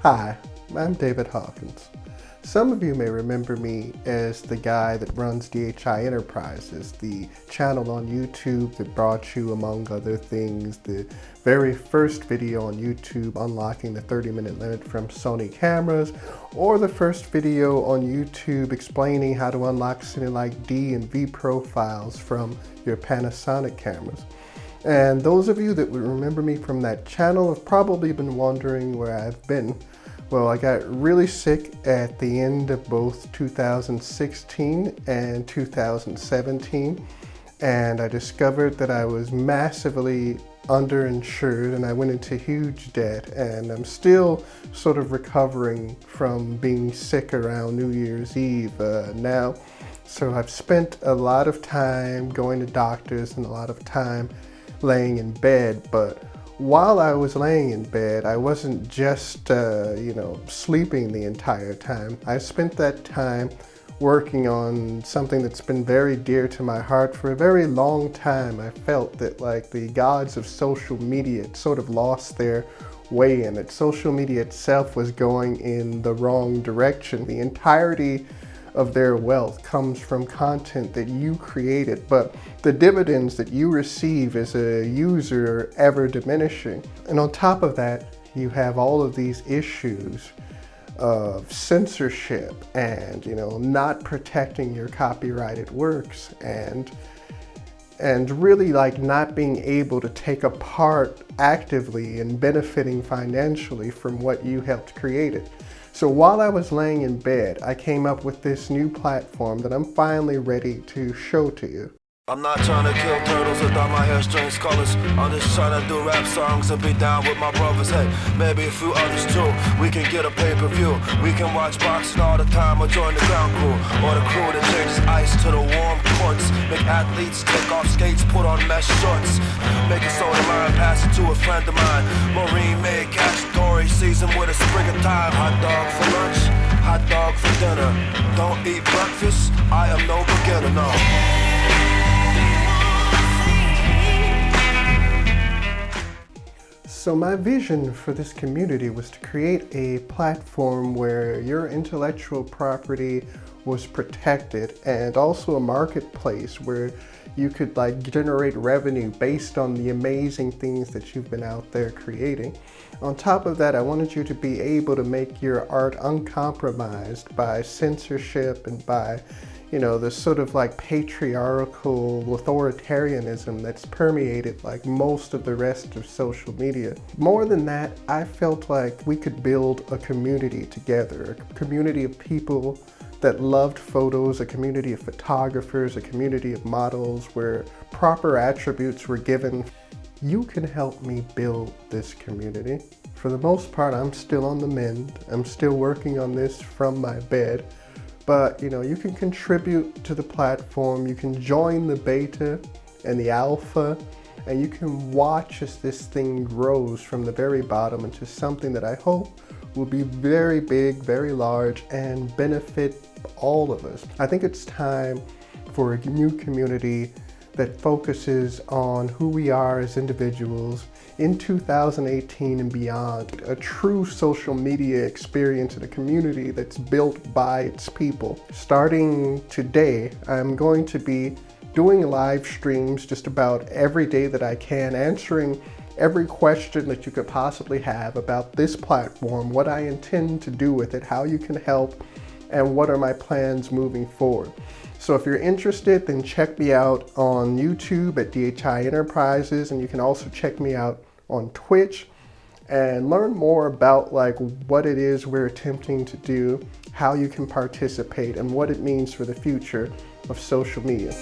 Hi, I'm David Hawkins. Some of you may remember me as the guy that runs DHI Enterprises, the channel on YouTube that brought you, among other things, the very first video on YouTube unlocking the 30-minute limit from Sony cameras, or the first video on YouTube explaining how to unlock Cinelike D and V profiles from your Panasonic cameras. And those of you that would remember me from that channel have probably been wondering where I've been. Well, I got really sick at the end of both 2016 and 2017, and I discovered that I was massively underinsured and I went into huge debt, and I'm still sort of recovering from being sick around New Year's Eve now. So I've spent a lot of time going to doctors and a lot of time laying in bed, but while I was laying in bed, I wasn't just, sleeping the entire time. I spent that time working on something that's been very dear to my heart for a very long time. I felt that like the gods of social media had sort of lost their way and that social media itself was going in the wrong direction. The entirety of their wealth comes from content that you created, but the dividends that you receive as a user are ever diminishing. And on top of that, you have all of these issues of censorship and, not protecting your copyrighted works and really like not being able to take a part actively in benefiting financially from what you helped create it. So while I was laying in bed, I came up with this new platform that I'm finally ready to show to you. I'm not trying to kill turtles or dye my hair strange colors. I'm just trying to do rap songs and be down with my brothers. Hey, maybe a few others too. We can get a pay-per-view. We can watch boxing all the time or join the ground crew. Or the crew that changes ice to the warm courts. Make athletes take off skates, put on mesh shorts. Make a soda line, pass it to a friend of mine. Marine made catch Dory, season with a spring of time. Hot dog for lunch, hot dog for dinner. Don't eat breakfast, I am no beginner, no. So my vision for this community was to create a platform where your intellectual property was protected and also a marketplace where you could generate revenue based on the amazing things that you've been out there creating. On top of that, I wanted you to be able to make your art uncompromised by censorship and by the sort of patriarchal authoritarianism that's permeated most of the rest of social media. More than that, I felt like we could build a community together, a community of people that loved photos, a community of photographers, a community of models where proper attributes were given. You can help me build this community. For the most part, I'm still on the mend. I'm still working on this from my bed. But you can contribute to the platform, you can join the beta and the alpha, and you can watch as this thing grows from the very bottom into something that I hope will be very big, very large, and benefit all of us. I think it's time for a new community that focuses on who we are as individuals in 2018 and beyond. A true social media experience and a community that's built by its people. Starting today, I'm going to be doing live streams just about every day that I can, answering every question that you could possibly have about this platform, what I intend to do with it, how you can help, and what are my plans moving forward. So if you're interested, then check me out on YouTube at DHI Enterprises, and you can also check me out on Twitch and learn more about what it is we're attempting to do, how you can participate, and what it means for the future of social media.